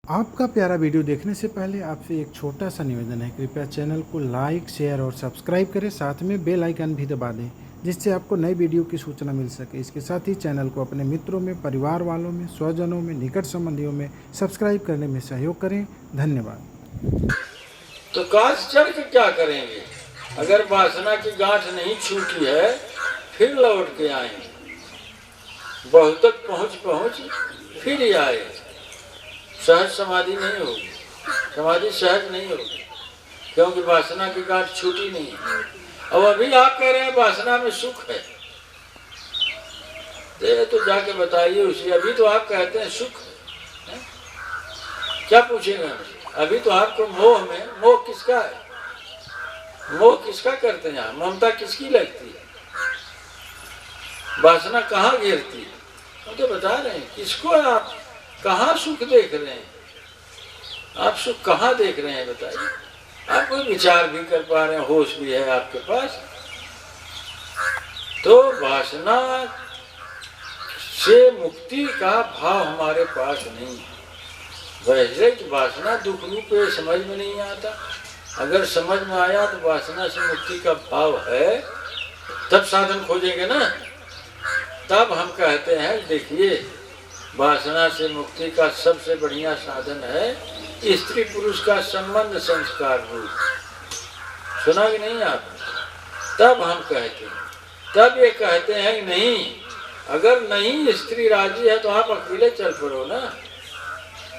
आपका प्यारा वीडियो देखने से पहले आपसे एक छोटा सा निवेदन है, कृपया चैनल को लाइक, शेयर और सब्सक्राइब करें, साथ में बेल आइकन भी दबा दें जिससे आपको नई वीडियो की सूचना मिल सके। इसके साथ ही चैनल को अपने मित्रों में, परिवार वालों में, स्वजनों में, निकट संबंधियों में सब्सक्राइब करने में सहयोग करें। धन्यवाद। तो काश चढ़ के क्या करेंगे? अगर वासना की गांठ नहीं छूटी है फिर लौट के आएंगे, बहुत तक पहुंच फिर ही आए। सहज समाधि नहीं होगी, समाधि सहज नहीं होगी, क्योंकि वासना की गांठ छूटी नहीं है। अब अभी आप कह रहे हैं वासना में सुख है, तो जाके बताइए उसे। अभी तो आप कहते हैं सुख है, क्या पूछेगा मुझे? अभी तो आपको मोह किसका है? मोह किसका करते हैं? ममता किसकी लगती है? वासना कहाँ घेरती है? हम तो बता रहे हैं किसको। आप कहाँ सुख देख रहे हैं? आप सुख कहाँ देख रहे हैं बताइए? आप कोई विचार भी कर पा रहे हैं, होश भी है आपके पास? तो वासना से मुक्ति का भाव हमारे पास नहीं है। वैसे वासना दुख रूप है, समझ में नहीं आता। अगर समझ में आया तो वासना से मुक्ति का भाव है, तब साधन खोजेंगे ना। तब हम कहते हैं देखिए, वासना से मुक्ति का सबसे बढ़िया साधन है स्त्री पुरुष का संबंध संस्कार रूप। सुना कि नहीं आपने? तब हम कहते हैं, तब ये कहते हैं कि नहीं, अगर नहीं स्त्री राजी है तो आप अकेले चल पड़ो ना,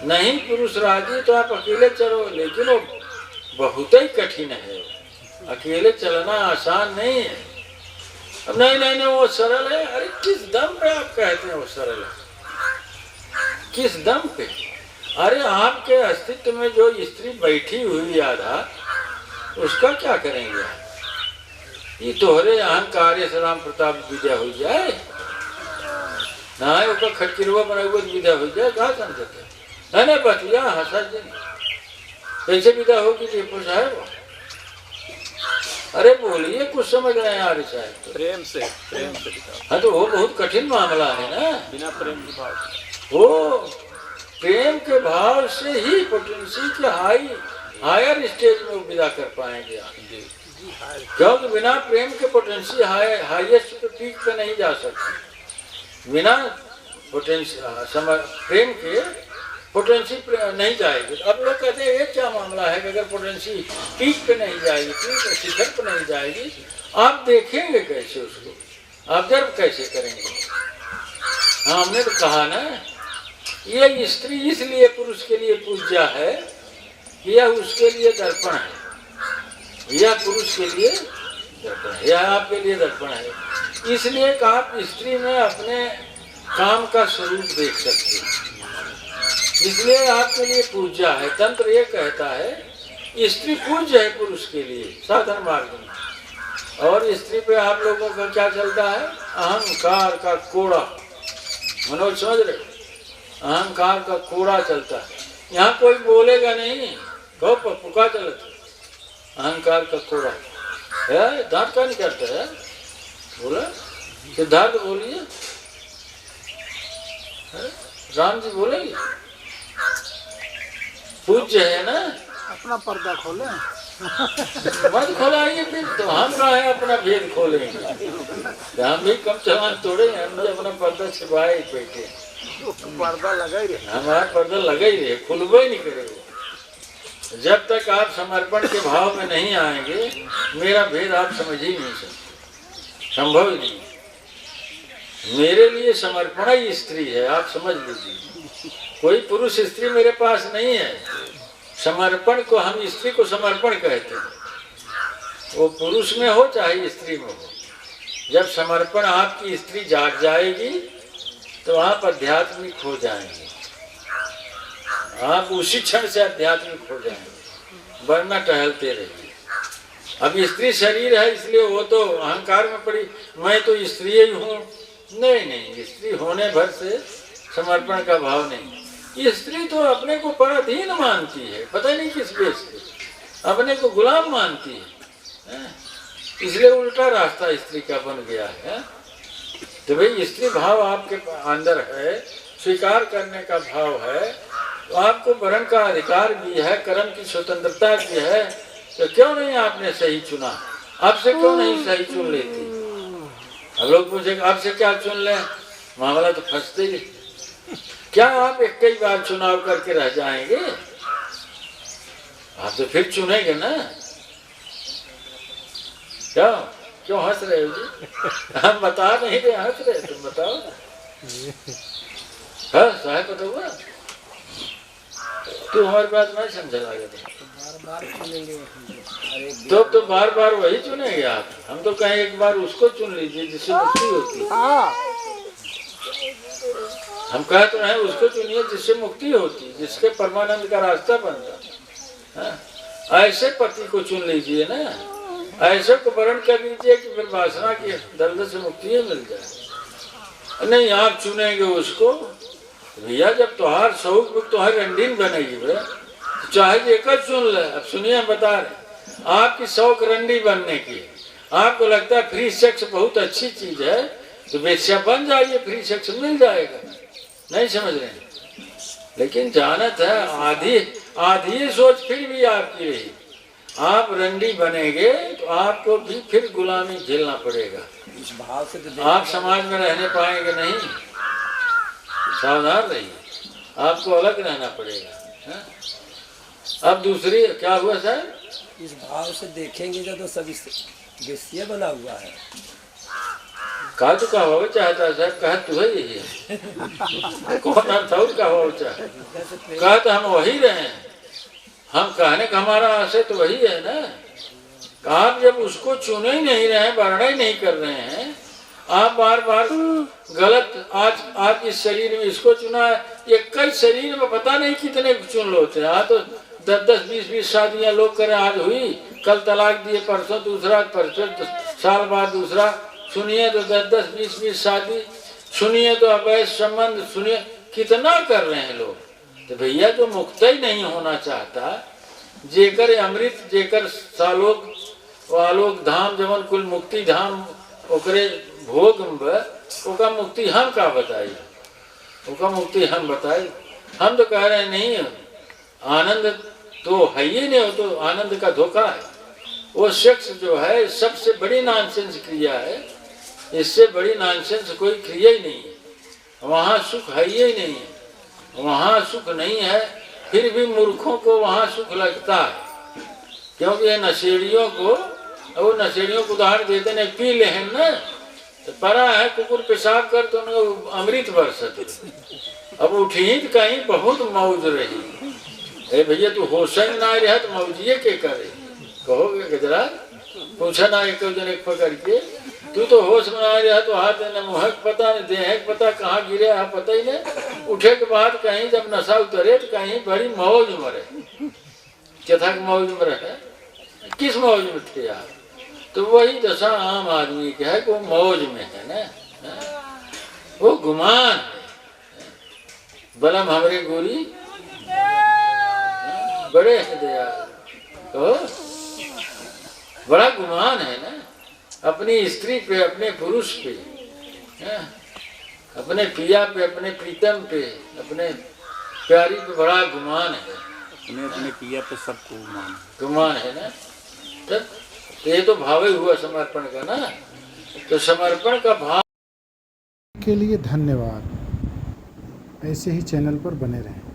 नहीं पुरुष राजी तो आप अकेले चलो। लेकिन वो बहुत ही कठिन है, अकेले चलना आसान नहीं है। अब नहीं वो सरल है। अरे किस दम पे आप कहते हैं वो सरल है? किस दम पे? अरे आपके अस्तित्व में जो स्त्री बैठी हुई आधा, उसका क्या करेंगे? ये तोहरे अहंकार से राम प्रताप विद्या हो जाए ना, उसका खटकिरवा बना हुआ विद्या हो जाए, कहा समझते? नहीं बतिया हंसा जी कैसे विदा होगी? पुरुष है वो। अरे बोलिए, कुछ समझ रहे हैं आर्य साहब? तो प्रेम से हाँ, तो वो बहुत कठिन मामला है ना। बिना प्रेम के भाव, वो प्रेम के भाव से ही पोटेंसी के हायर स्टेज में विदा कर पाएंगे आप। क्योंकि बिना प्रेम के पोटेंसी हाईएस्ट पे पीक पे नहीं जा सकती। बिना प्रेम के पोटेंसी नहीं जाएगी। अब लोग कहते हैं ये क्या मामला है कि अगर पोटेंसी पीक पे नहीं जाएगी, पीक शिखर पे नहीं जाएगी, आप देखेंगे कैसे उसको? ऑब्जर्व कैसे करेंगे? हाँ, हमने तो कहा ना, ये स्त्री इसलिए पुरुष के लिए पूज्या है कि यह उसके लिए दर्पण है, यह पुरुष के लिए दर्पण है, यह आपके लिए दर्पण है। इसलिए कि आप स्त्री में अपने काम का स्वरूप देख सकते हैं, इसलिए आपके लिए पूज्या है। तंत्र ये कहता है स्त्री पूज्य है पुरुष के लिए साधन मार्ग में। और स्त्री पे आप लोगों का क्या चलता है? अहंकार का कोड़ा। मनोज समझ रहे? अहंकार का कोड़ा चलता है। यहाँ कोई बोलेगा नहीं, कहो पुका चलता, अहंकार का कोड़ा है। दांत का नहीं करता है, बोला सिद्धार्थ बोलिए, राम जी बोलेंगे पूज्य है ना। अपना पर्दा खोले मत खोलाइए, फिर तो हम रहे अपना भेद खोलेंगे। हम भी कम चलान तोड़े, हम भी अपना पर्दा छिपाए बैठे। पर्दा लगा ही रहे, हमारा पर्दा लगा ही रहे, खुलबा ही नहीं करेगा। जब तक आप समर्पण के भाव में नहीं आएंगे, मेरा भेद आप समझ ही नहीं सकते, संभव ही नहीं। मेरे लिए समर्पण ही स्त्री है, आप समझ लीजिए। कोई पुरुष स्त्री मेरे पास नहीं है। समर्पण को हम स्त्री को समर्पण कहते हैं, वो पुरुष में हो चाहे स्त्री में हो। जब समर्पण आपकी स्त्री जाग जाएगी तो आप आध्यात्मिक हो जाएंगे, आप उसी क्षण से आध्यात्मिक हो जाएंगे, वरना टहलते रहिए। अब स्त्री शरीर है इसलिए वो तो अहंकार में पड़ी, मैं तो स्त्री ही हूँ। नहीं, स्त्री होने भर से समर्पण का भाव नहीं। ये स्त्री तो अपने को पराधीन मानती है, पता नहीं किस बेस पे, अपने को गुलाम मानती है। इसलिए उल्टा रास्ता स्त्री का बन गया है। तो भाई स्त्री भाव आपके अंदर है, स्वीकार करने का भाव है, तो आपको वर्ण का अधिकार भी है, कर्म की स्वतंत्रता भी है, तो क्यों नहीं आपने सही चुना? आपसे क्यों नहीं सही चुन लेती? अब लोग पूछे आपसे क्या चुन लें, मामला तो फंसते ही। क्या आप एक कई बार चुनाव करके रह जाएंगे? आप तो फिर चुनेंगे ना। क्या क्यों हंस रहे हो जी? हम बता नहीं रहे, हंस रहे, तुम बताओ। हाँ साहब पता हुआ तू हमारी बात नहीं समझ लगे तो बार बार वही चुनेंगे आप। हम तो कहें एक बार उसको चुन लीजिए जिससे मुक्ति होती है। हम कह तो रहे उसको चुनिए जिससे मुक्ति होती, जिसके परमानंद का रास्ता बनता। हाँ? ऐसे पति को चुन लीजिए ना, ऐसे को वर्ण कर लीजिए कि फिर वासना की दलदल से मुक्ति मिल जाए। नहीं आप चुनेंगे उसको, भैया जब तुहार शौक में तुहार रंडीन बनेगी बे, चाहे एक चुन ले। अब सुनिए हम बता रहे, आपकी शौक रंडी बनने की, आपको लगता है फ्री सेक्स बहुत अच्छी चीज है तो वेश्या बन जाइए, फ्री सेक्स मिल जाएगा। नहीं समझ रहे, लेकिन जानत है आधी सोच फिर भी आपकी रही। आप रंडी बनेंगे तो आपको भी फिर गुलामी झेलना पड़ेगा। इस भाव से तो आप समाज में रहने पाएंगे नहीं, सावधान रहिए, आपको अलग रहना पड़ेगा। है? अब दूसरी क्या हुआ सर? इस भाव से देखेंगे तो सब विषय बना हुआ है। कहा तो कहा हो चाहता है साहब, कहा तू है यही है। कौन अर्थ और कहा हो चाहे, कहा तो हम वही रहे हैं, हम कहने का हमारा आशय तो वही है ना। आप जब उसको चुने ही नहीं रहे, वर्ण ही नहीं कर रहे हैं, आप बार बार गलत, आज इस शरीर में इसको चुना है, ये कई शरीर में पता नहीं कितने चुन लोते हैं। तो 10-10, 20-20 शादियां लोग करें, आज हुई, कल तलाक दिए, परसों दूसरा, परसों साल बाद दूसरा। सुनिए तो 10-10, 20-20 शादी, सुनिए तो अवैध संबंध, सुनिए कितना कर रहे हैं लोग। तो भैया जो मुक्त ही नहीं होना चाहता, जेकर अमृत, जेकर सालोक वालोक धाम, जवन कुल मुक्ति धाम ओकरे भोग में, ओका मुक्ति हम का बताई, ओका मुक्ति हम बताई। हम तो कह रहे नहीं, आनंद तो है ही नहीं, हो तो आनंद का धोखा है। वो सेक्स जो है सबसे बड़ी नॉनसेंस क्रिया है, इससे बड़ी नॉनसेंस कोई क्रिया ही नहीं है। वहाँ सुख है ही नहीं है, वहाँ सुख नहीं है, फिर भी मूर्खों को वहाँ सुख लगता है, क्योंकि ये नशेड़ियों को, वो नशेड़ियों को उदाहरण देते नहीं, पी ले हैं ना, तो परा है कुकुर पेशाब कर तो उनको अमृत बरसत। अब उठी तो कहीं बहुत मौज रही। ए भैया तू होशंग ना रहा तो मौजिए के करे, कहोगे गजरा, पूछा ना एक जन एक पकड़ के, तू तो होश में आ रहा तो हाथ न मुँह पता न देह पता कहाँ गिरे है पता ही नहीं। उठे के बाद कहीं जब नशा उतरे तो कहीं बड़ी मौज में रहे, चथा की मौज में रहे, किस मौज में थे आप? तो वही दशा आम आदमी की है कि वो मौज में है ना, वो गुमान है। बलम हमरे गोरी बड़े हैं दयाल, तो बड़ा गुमान है ना अपनी स्त्री पे, अपने पुरुष पे, अपने पिया पे, अपने प्रीतम पे, अपने प्यारी पे बड़ा गुमान है। अपने पिया पे सबको गुमान है ना। तब तो ये तो भाव ही हुआ समर्पण का ना, तो समर्पण का भाव के लिए धन्यवाद। ऐसे ही चैनल पर बने रहें।